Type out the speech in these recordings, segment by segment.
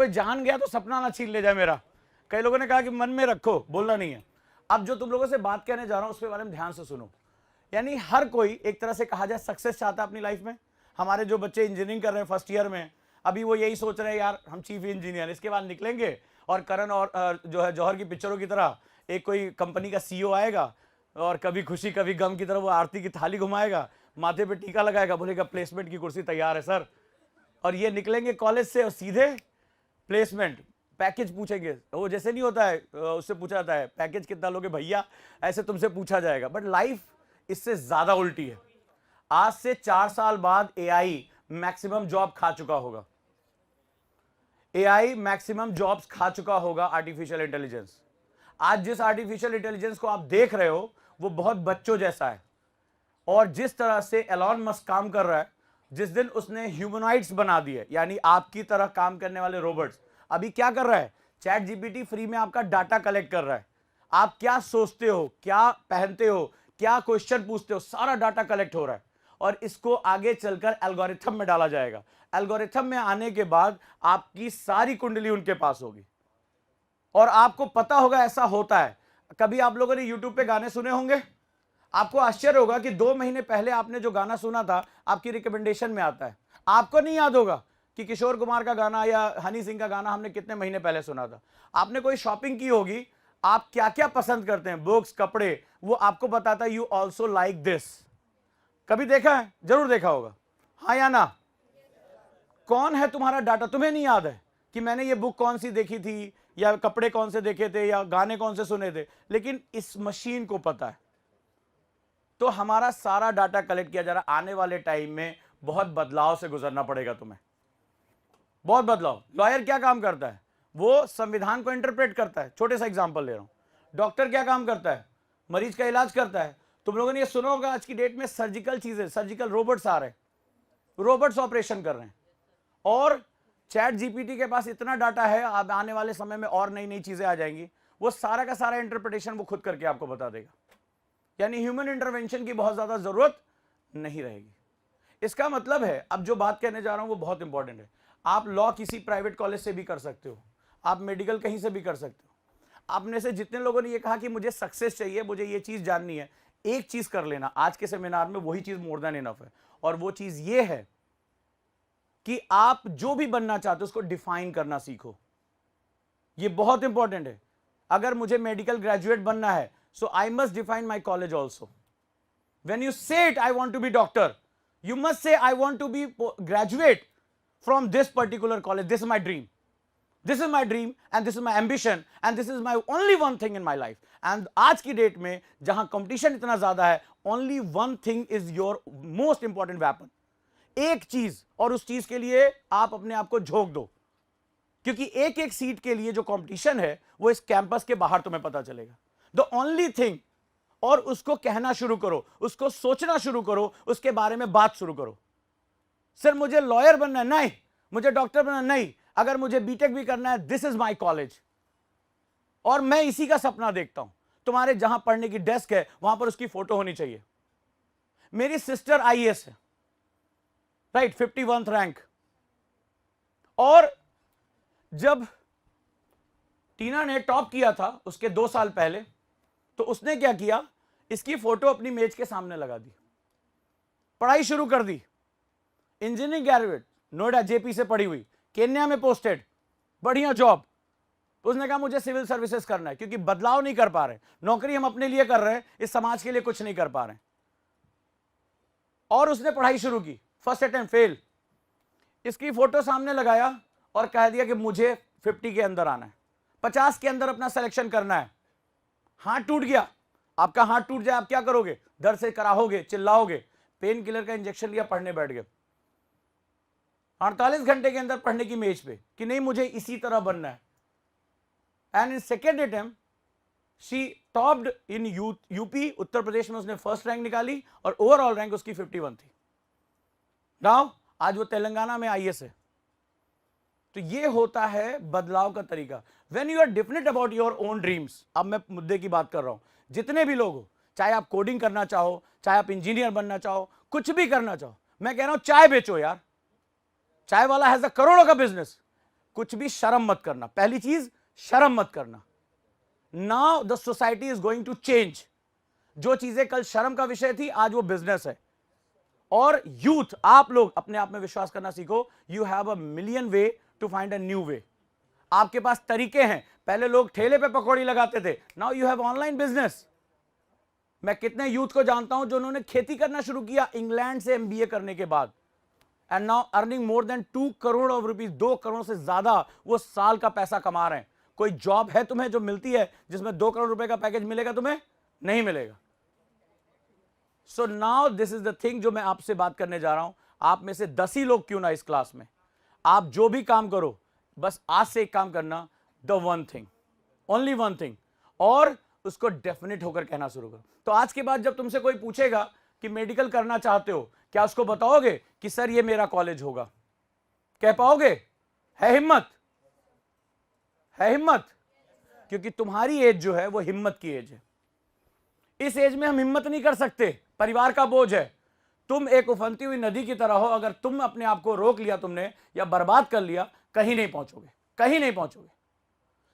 कोई जान गया तो सपना ना छीन ले जाए मेरा। कई लोगों ने कहा कि मन में रखो, बोलना नहीं है। अब जो तुम लोगों से बात कहने जा रहा हूं उसके बारे में ध्यान से सुनो। यानी हर कोई एक तरह से कहा जाए सक्सेस चाहता है अपनी लाइफ में। हमारे जो बच्चे इंजीनियरिंग कर रहे हैं फर्स्ट ईयर में, अभी वो यही सोच रहे हैं यार हम चीफ इंजीनियर, इसके बाद निकलेंगे और करण और जो है जौहर की पिक्चरों की तरह एक कोई कंपनी का सीईओ आएगा और कभी खुशी कभी गम की तरह वो आरती की थाली घुमाएगा, माथे पे टीका लगाएगा, बोलेगा प्लेसमेंट की कुर्सी तैयार है सर। और ये निकलेंगे कॉलेज से और सीधे प्लेसमेंट पैकेज पूछेंगे। वो जैसे नहीं होता है, उससे पूछा जाता है पैकेज कितना लोगे भैया, ऐसे तुमसे पूछा जाएगा। बट लाइफ इससे ज्यादा उल्टी है। आज से 4 साल बाद एआई मैक्सिमम जॉब खा चुका होगा। एआई मैक्सिमम जॉब्स खा चुका होगा, आर्टिफिशियल इंटेलिजेंस। आज जिस आर्टिफिशियल इंटेलिजेंस को आप देख रहे हो वो बहुत बच्चों जैसा है। और जिस तरह से एलॉन मस्क काम कर रहा है, जिस दिन उसने ह्यूमनॉइड्स बना दिए यानी आपकी तरह काम करने वाले रोबोट्स, अभी क्या कर रहा है, चैट जीपीटी फ्री में आपका डाटा कलेक्ट कर रहा है। आप क्या सोचते हो, क्या पहनते हो, क्या क्वेश्चन पूछते हो, सारा डाटा कलेक्ट हो रहा है और इसको आगे चलकर एल्गोरिथम में डाला जाएगा। एल्गोरिथम में आने के बाद आपकी सारी कुंडली उनके पास होगी और आपको पता होगा ऐसा होता है। कभी आप लोगों ने यूट्यूब पे गाने सुने होंगे, आपको आश्चर्य होगा कि 2 महीने पहले आपने जो गाना सुना था आपकी रिकमेंडेशन में आता है। आपको नहीं याद होगा कि किशोर कुमार का गाना या हनी सिंह का गाना हमने कितने महीने पहले सुना था। आपने कोई शॉपिंग की होगी, आप क्या क्या पसंद करते हैं, बुक्स, कपड़े, वो आपको बताता है यू ऑल्सो लाइक दिस। कभी देखा है? जरूर देखा होगा, हाँ या ना? कौन है तुम्हारा डाटा? तुम्हें नहीं याद है कि मैंने ये बुक कौन सी देखी थी या कपड़े कौन से देखे थे या गाने कौन से सुने थे, लेकिन इस मशीन को पता है। तो हमारा सारा डाटा कलेक्ट किया जा रहा है। आने वाले टाइम में बहुत बदलाव से गुजरना पड़ेगा तुम्हें, बहुत बदलाव। लॉयर क्या काम करता है? वो संविधान को इंटरप्रेट करता है। छोटे सा एग्जांपल ले रहा हूं। डॉक्टर क्या काम करता है? मरीज का इलाज करता है। तुम लोगों ने ये सुना होगा आज की डेट में सर्जिकल चीजें, सर्जिकल रोबोट्स आ रहे हैं, रोबोट्स ऑपरेशन कर रहे हैं। और चैट जीपीटी के पास इतना डाटा है, अब आने वाले समय में और नई नई चीजें आ जाएंगी, वो सारा का सारा इंटरप्रिटेशन वो खुद करके आपको बता देगा। यानी ह्यूमन इंटरवेंशन की बहुत ज्यादा जरूरत नहीं रहेगी। इसका मतलब है, अब जो बात कहने जा रहा हूं वो बहुत इंपॉर्टेंट है। आप लॉ किसी प्राइवेट कॉलेज से भी कर सकते हो, आप मेडिकल कहीं से भी कर सकते हो। आप में से जितने लोगों ने ये कहा कि मुझे सक्सेस चाहिए, मुझे ये चीज जाननी है, एक चीज कर लेना आज के सेमिनार में, वही चीज मोर देन इनफ है। और वो चीज ये है कि आप जो भी बनना चाहते हो उसको डिफाइन करना सीखो। ये बहुत इंपॉर्टेंट है। अगर मुझे मेडिकल ग्रेजुएट बनना है, so I must define my college also. When you say it, I want to be doctor, you must say I want to be graduate from this particular college. This is my dream. This is my dream and this is my ambition and this is my only one thing in my life. And आज की date में जहां competition इतना ज्यादा है, only one thing is your most important weapon. एक चीज, और उस चीज के लिए आप अपने आप को झोंक दो, क्योंकि एक एक सीट के लिए जो कंपटीशन है वो इस कैंपस के बाहर तुम्हें पता चलेगा। द ओनली थिंग, और उसको कहना शुरू करो, उसको सोचना शुरू करो, उसके बारे में बात शुरू करो। सर मुझे लॉयर बनना है, नहीं। मुझे डॉक्टर बनना, नहीं। अगर मुझे बीटेक भी करना है, दिस इज माई कॉलेज और मैं इसी का सपना देखता हूं। तुम्हारे जहां पढ़ने की डेस्क है वहां पर उसकी फोटो होनी चाहिए। मेरी सिस्टर आईएएस है, राइट, 51th रैंक। और जब टीना ने टॉप किया था उसके 2 साल पहले, तो उसने क्या किया, इसकी फोटो अपनी मेज के सामने लगा दी, पढ़ाई शुरू कर दी। इंजीनियरिंग ग्रेजुएट, नोएडा जेपी से पढ़ी हुई, केन्या में पोस्टेड, बढ़िया जॉब। तो उसने कहा मुझे सिविल सर्विसेज करना है, क्योंकि बदलाव नहीं कर पा रहे, नौकरी हम अपने लिए कर रहे हैं, इस समाज के लिए कुछ नहीं कर पा रहे। और उसने पढ़ाई शुरू की, फर्स्ट अटेम्प्ट फेल। इसकी फोटो सामने लगाया और कह दिया कि मुझे 50 के अंदर आना है, 50 के अंदर अपना सिलेक्शन करना है। हाथ टूट गया। आपका हाथ टूट जाए आप क्या करोगे? दर्द से कराहोगे, चिल्लाओगे, पेन किलर का इंजेक्शन लिया, पढ़ने बैठ गए। 48 घंटे के अंदर पढ़ने की मेज पे कि नहीं मुझे इसी तरह बनना है। And in second attempt she topped in UP, Uttar Pradesh में उसने फर्स्ट रैंक निकाली और ओवरऑल रैंक उसकी 51 थी। नाउ आज वो तेलंगाना में आईएएस है। तो ये होता है बदलाव का तरीका। When you are definite about your own dreams, अब मैं मुद्दे की बात कर रहा हूं, जितने भी लोग हो, चाहे आप कोडिंग करना चाहो, चाहे आप इंजीनियर बनना चाहो, कुछ भी करना चाहो, मैं कह रहा हूं चाय बेचो यार। चाय वाला हैज करोड़ों का बिजनेस, कुछ भी शर्म मत करना, पहली चीज शर्म मत करना। Now the society is going to change. जो चीजें कल शर्म का विषय थी आज वो बिजनेस है। और यूथ, आप लोग अपने आप में विश्वास करना सीखो। You have a million way to find a new way. आपके पास तरीके हैं। पहले लोग ठेले पे पकौड़ी लगाते थे, now you have online business. मैं कितने यूथ को जानता हूं जो उन्होंने खेती करना शुरू किया इंग्लैंड से एमबीए करने के बाद, and now earning more than 2 crore of rupees. 2 crore से ज्यादा वो साल का पैसा कमा रहे हैं। कोई जॉब है तुम्हें जो मिलती है जिसमें 2 करोड़ रुपए का पैकेज मिलेगा? तुम्हें नहीं मिलेगा। So now this is the thing जो मैं आपसे बात करने जा रहा हूं। आप में से 10 ही लोग क्यों ना इस क्लास में, आप जो भी काम करो बस आज से एक काम करना, the one thing, only one thing, और उसको डेफिनेट होकर कहना शुरू करो। तो आज के बाद जब तुमसे कोई पूछेगा कि मेडिकल करना चाहते हो, क्या उसको बताओगे कि सर ये मेरा कॉलेज होगा? कह पाओगे? है हिम्मत? है हिम्मत? क्योंकि तुम्हारी एज जो है वो हिम्मत की एज है। इस एज में हम हिम्मत नहीं कर सकते, परिवार का बोझ है। तुम एक उफनती हुई नदी की तरह हो, अगर तुम अपने आप को रोक लिया तुमने या बर्बाद कर लिया, कहीं नहीं पहुंचोगे, कहीं नहीं पहुंचोगे।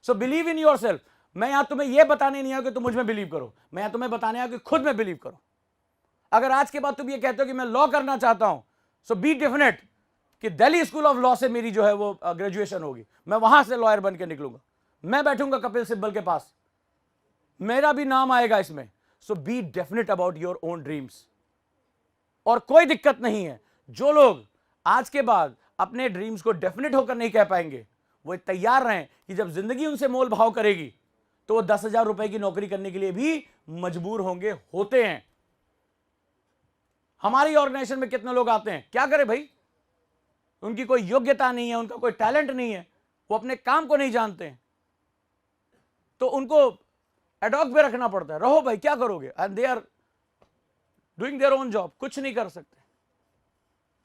So believe in yourself. मैं यहां तुम्हें यह बताने नहीं आया कि तुम मुझ में बिलीव करो, मैं यहां तुम्हें बताने आया कि खुद में बिलीव करो। अगर आज के बाद तुम ये कहते हो कि मैं लॉ करना चाहता हूं, सो बी डेफिनेट कि दिल्ली स्कूल ऑफ लॉ से मेरी जो है वो ग्रेजुएशन होगी, मैं वहां से लॉयर बन के निकलूंगा, मैं बैठूंगा कपिल सिब्बल के पास, मेरा भी नाम आएगा इसमें। So be definite about your own dreams. और कोई दिक्कत नहीं है, जो लोग आज के बाद अपने ड्रीम्स को डेफिनेट होकर नहीं कह पाएंगे, वो तैयार रहें कि जब जिंदगी उनसे मोल भाव करेगी तो वो 10,000 रुपए की नौकरी करने के लिए भी मजबूर होंगे, होते हैं। हमारी ऑर्गेनाइजेशन में कितने लोग आते हैं, क्या करें भाई, उनकी कोई योग्यता नहीं है, उनका कोई टैलेंट नहीं है, वो अपने काम को नहीं जानते हैं, तो उनको एडॉक पे रखना पड़ता है। रहो भाई, क्या करोगे, and they are doing their own job, कुछ नहीं कर सकते।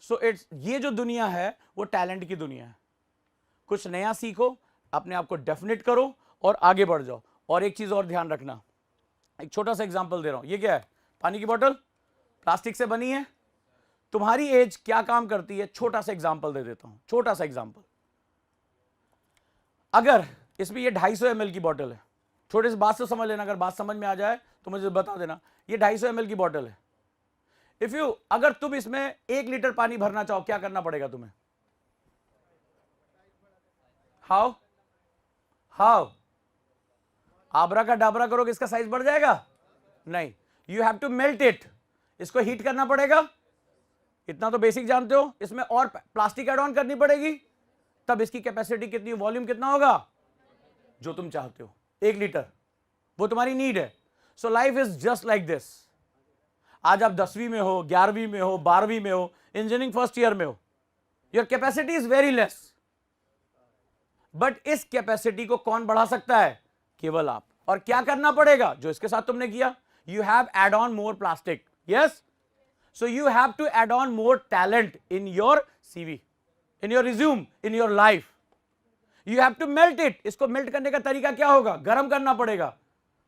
सो इट्स, ये जो दुनिया है वो टैलेंट की दुनिया है। कुछ नया सीखो, अपने आप को डेफिनेट करो और आगे बढ़ जाओ। और एक चीज और ध्यान रखना, एक छोटा सा एग्जांपल दे रहा हूं। ये क्या है? पानी की बोतल, प्लास्टिक से बनी है। तुम्हारी एज क्या काम करती है? छोटा सा एग्जांपल दे देता हूं, छोटा सा एग्जांपल। अगर इसमें ये 250 ml की बोतल है, छोटे से बात से समझ लेना, अगर बात समझ में आ जाए तो मुझे बता देना। ये 250 ml की बोतल है। इफ यू, अगर तुम इसमें 1 लीटर पानी भरना चाहो, क्या करना पड़ेगा तुम्हें? हाउ हाउ आबरा का डाबरा करोगे, इसका साइज बढ़ जाएगा? नहीं, you have to melt it. इसको हीट करना पड़ेगा, इतना तो बेसिक जानते हो। इसमें और प्लास्टिक ऐड ऑन करनी पड़ेगी, तब इसकी कैपेसिटी कितनी, वॉल्यूम कितना होगा जो तुम चाहते हो, 1 लीटर, वो तुम्हारी नीड है। So life is just like this. आज आप 10वीं में हो, 11वीं में हो, 12वीं में हो, इंजीनियरिंग फर्स्ट ईयर में हो, your capacity is very less, but इस कैपेसिटी को कौन बढ़ा सकता है? केवल आप। और क्या करना पड़ेगा? जो इसके साथ तुमने किया, you have add on more plastic, yes. So you have to add on more talent in your CV, in your resume, in your life. You have to melt it. इसको मेल्ट करने का तरीका क्या होगा? गर्म करना पड़ेगा।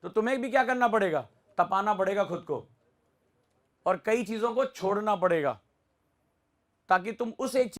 तो तुम्हें भी क्या करना पड़ेगा? तपाना पड़ेगा खुद को, और कई चीजों को छोड़ना पड़ेगा, ताकि तुम उस एक